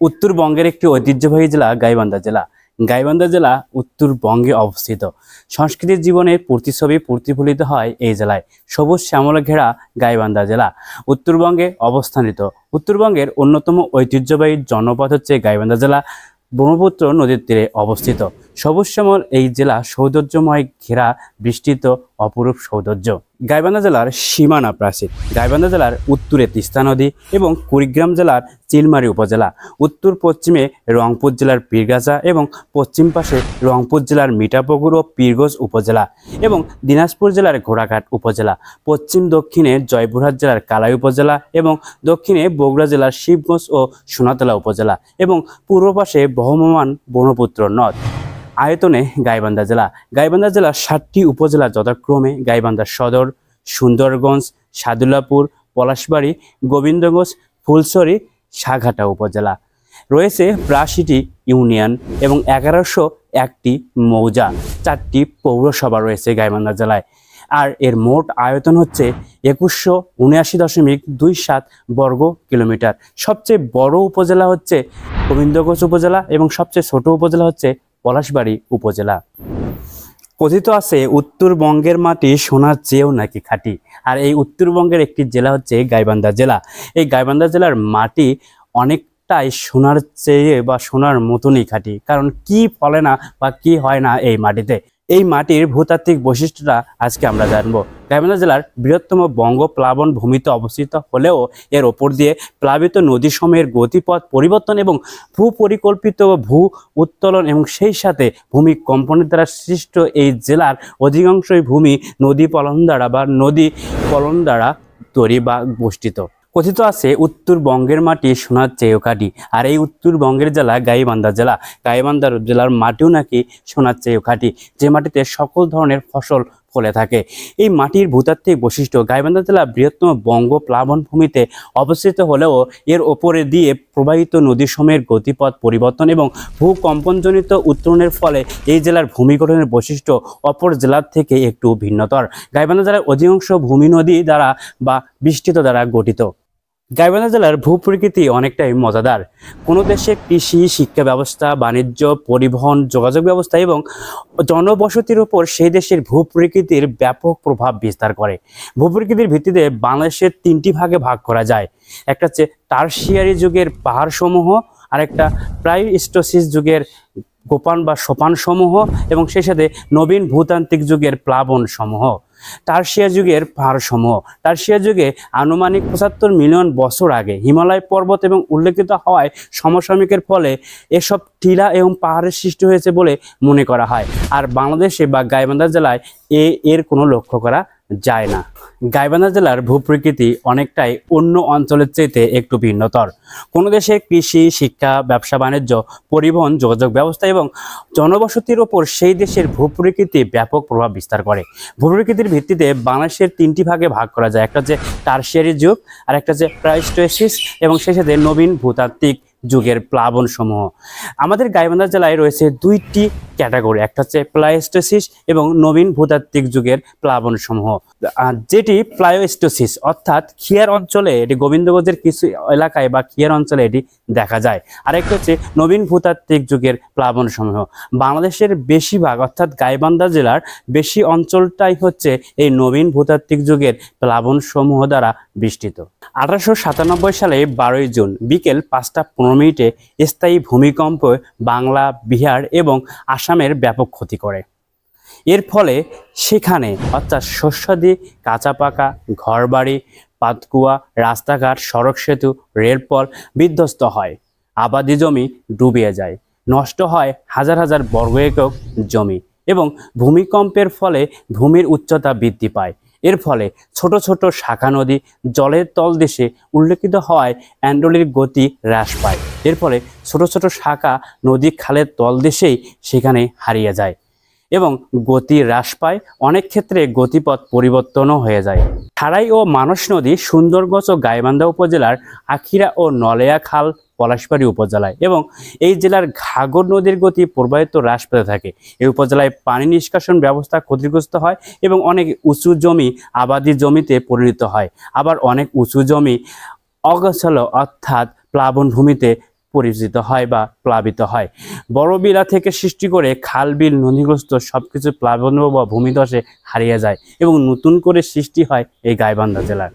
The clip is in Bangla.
উত্তরবঙ্গের একটি ঐতিহ্যবাহী জেলা গাইবান্ধা জেলা। গাইবান্ধা জেলা উত্তরবঙ্গে অবস্থিত। সংস্কৃতির জীবনের প্রতিচ্ছবি প্রতিফলিত হয় এই জেলায়। সবুজ শ্যামলে ঘেরা গাইবান্ধা জেলা উত্তরবঙ্গে অবস্থানিত। উত্তরবঙ্গের অন্যতম ঐতিহ্যবাহী জনপদ হচ্ছে গাইবান্ধা জেলা, ব্রহ্মপুত্র নদীর তীরে অবস্থিত। সবুজ শ্যামল এই জেলা সৌন্দর্যময় ঘেরা বিস্তৃত অপরূপ সৌন্দর্য। গাইবান্ধা জেলার সীমানা প্রাচীর। গাইবান্ধা জেলার উত্তরে তিস্তা নদী এবং কুড়িগ্রাম জেলার চিলমারী উপজেলা, উত্তর পশ্চিমে রংপুর জেলার পীরগাছা এবং পশ্চিম পাশে রংপুর জেলার মিঠাপুকুর ও পীরগঞ্জ উপজেলা এবং দিনাজপুর জেলার ঘোড়াঘাট উপজেলা, পশ্চিম দক্ষিণে জয়পুরহাট জেলার কালাই উপজেলা এবং দক্ষিণে বগুড়া জেলার শিবগঞ্জ ও সোনাতলা উপজেলা এবং পূর্ব পাশে বহমান ব্রহ্মপুত্র নদ। আয়তনে গাইবান্ধা জেলা। গাইবান্ধা জেলার 7টি উপজেলা যথাক্রমে গাইবান্ধা সদর, সুন্দরগঞ্জ, সাদুল্লাপুর, পলাশবাড়ী, গোবিন্দগঞ্জ, ফুলছড়ি, সাঘাটা উপজেলা। রয়েছে 82টি ইউনিয়ন এবং 1101টি মৌজা, 4টি পৌরসভা রয়েছে গাইবান্ধা জেলায়। আর এর মোট আয়তন হচ্ছে 2179.27 বর্গ কিলোমিটার। সবচেয়ে বড় উপজেলা হচ্ছে গোবিন্দগঞ্জ উপজেলা এবং সবচেয়ে ছোট উপজেলা হচ্ছে পলাশবাড়ী উপজেলা। কথিত আছে উত্তরবঙ্গের মাটি সোনার চেয়েও নাকি খাঁটি। আর এই উত্তরবঙ্গের একটি জেলা হচ্ছে গাইবান্ধা জেলা। এই গাইবান্ধা জেলার মাটি অনেকটাই সোনার চেয়ে বা সোনার মতনই খাঁটি। কারণ কি ফলে না বা কি হয় না এই মাটিতে, এই মাটির ভূতাত্ত্বিক বৈশিষ্ট্যটা আজকে আমরা জানবো। গাইবান্ধা জেলার বৃহত্তম বঙ্গ প্লাবন ভূমিতে অবস্থিত হলেও এর ওপর দিয়ে প্লাবিত নদীসমূহের গতিপথ পরিবর্তন এবং ভূপরিকল্পিত ভূ উত্তোলন এবং সেই সাথে ভূমিকম্পনের দ্বারা সৃষ্ট এই জেলার অধিকাংশই ভূমি নদী পলন দ্বারা তৈরি বা বষ্টিত। কথিত আছে উত্তরবঙ্গের মাটি সোনার চেয়েও খাঁটি। আর এই উত্তরবঙ্গের জেলা গাইবান্ধা জেলা। গাইবান্ধা জেলার মাটিও নাকি সোনার চেয়েও খাঁটি, যে মাটিতে সকল ধরনের ফসল ফলে থাকে। এই মাটির ভূতাত্ত্বিক বৈশিষ্ট্য। গাইবান্ধা জেলা বৃহত্তম বঙ্গ প্লাবন ভূমিতে অবস্থিত হলেও এর ওপরে দিয়ে প্রবাহিত নদীসমূহের গতিপথ পরিবর্তন এবং ভূকম্পনজনিত উত্তরণের ফলে এই জেলার ভূমি গঠনের বৈশিষ্ট্য অপর জেলার থেকে একটু ভিন্নতর। গাইবান্ধা জেলার অধিকাংশ ভূমি নদী দ্বারা বা বৃষ্টিত দ্বারা গঠিত। গাইবান্ধা জেলার ভূপ্রকৃতি অনেকটাই মজাদার। কোনো দেশে কৃষি, শিক্ষা ব্যবস্থা, বাণিজ্য, পরিবহন, যোগাযোগ ব্যবস্থা এবং জনবসতির উপর সেই দেশের ভূপ্রকৃতির ব্যাপক প্রভাব বিস্তার করে। ভূপ্রকৃতির ভিত্তিতে বাংলাদেশের 3টি ভাগে ভাগ করা যায়। একটা হচ্ছে টারশিয়ারি যুগের পাহাড়সমূহ, আরেকটা প্লাইস্টোসিস যুগের গোপান বা সোপান সমূহ এবং সেই সাথে নবীন ভূতান্ত্রিক যুগের প্লাবন সমূহ। টারশিয়া যুগের পাহাড়সমূহ। টারশিয়া যুগে আনুমানিক 75 মিলিয়ন বছর আগে হিমালয় পর্বত এবং উল্লেখিত হওয়ায় সমসাময়িকের ফলে এসব টিলা এবং পাহাড়ের সৃষ্টি হয়েছে বলে মনে করা হয়। আর বাংলাদেশে বা গাইবান্ধা জেলায় এর কোনো লক্ষ্য করা যায় না। গাইবান্ধা জেলার ভূপ্রকৃতি অনেকটাই অন্য অঞ্চলের চাইতে একটু ভিন্নতর। কোনো দেশে কৃষি, শিক্ষা, ব্যবসা বাণিজ্য, পরিবহন, যোগাযোগ ব্যবস্থা এবং জনবসতির ওপর সেই দেশের ভূপ্রকৃতি ব্যাপক প্রভাব বিস্তার করে। ভূপ্রকৃতির ভিত্তিতে বাংলাদেশের 3টি ভাগে ভাগ করা যায়। একটা হচ্ছে টারশিয়ারি যুগ, আর একটা হচ্ছে প্লাইস্টোসিস এবং সেই সাথে নবীন ভূতাত্ত্বিক যুগের প্লাবন সমূহ। আমাদের গাইবান্ধা জেলায় রয়েছে 2টি ক্যাটাগরি, একটা হচ্ছে প্লাইস্টোসিস এবং নবীন ভূতাত্ত্বিক যুগের প্লাবন সমূহ। যেটি প্লাইস্টোসিস অর্থাৎ খিয়ার অঞ্চলে, এটি গোবিন্দগঞ্জের কিছু এলাকায় বা খিয়ার অঞ্চলে এটি দেখা যায়। আরেকটা হচ্ছে নবীন ভূতাত্ত্বিক যুগের প্লাবন সমূহ। বাংলাদেশের বেশিরভাগ অর্থাৎ গাইবান্ধা জেলার বেশি অঞ্চলটাই হচ্ছে এই নবীন ভূতাত্ত্বিক যুগের প্লাবন সমূহ দ্বারা বেষ্টিত। 1897 সালে 12 জুন বিকেল 5টা 15 স্থায়ী ভূমিকম্প বাংলা, বিহার এবং আসামের ব্যাপক ক্ষতি করে। এর ফলে সেখানে অর্থাৎ শস্যাদি, কাঁচা পাকা ঘরবাড়ি, পাতকুয়া, রাস্তাঘাট, সড়ক সেতু, রেলপথ বিধ্বস্ত হয়। আবাদি জমি ডুবিয়ে যায়। নষ্ট হয় হাজার হাজার বর্গ একক জমি এবং ভূমিকম্পের ফলে ভূমির উচ্চতা বৃদ্ধি পায়। এর ফলে ছোট ছোট শাখা নদী জলের তলদেশে উল্লেখিত হওয়ায় অ্যান্ডোলির গতি হ্রাস পায়। এর ফলে ছোট ছোট শাখা নদী খালের তলদেশেই সেখানে হারিয়ে যায় এবং গতি হ্রাস পায়। অনেক ক্ষেত্রে গতিপথ পরিবর্তনও হয়ে যায়। খাড়াই ও মানস নদী সুন্দরগঞ্জ ও গাইবান্ধা উপজেলার আখিরা ও নলেয়া খাল পলাশবাড়ী উপজেলায় এবং এই জেলার ঘাগর নদীর গতি প্রবাহিত হ্রাস পেতে থাকে। এই উপজেলায় পানি নিষ্কাশন ব্যবস্থা ক্ষতিগ্রস্ত হয় এবং অনেক উঁচু জমি আবাদি জমিতে পরিণত হয়। আবার অনেক উঁচু জমি অগোছালো অর্থাৎ প্লাবন ভূমিতে পরিচিত হয় বা প্লাবিত হয়। বড় বিলা থেকে সৃষ্টি করে খাল বিল নদীগ্রস্ত সবকিছু প্লাবন বা ভূমিধসে হারিয়ে যায় এবং নতুন করে সৃষ্টি হয় এই গাইবান্ধা জেলার।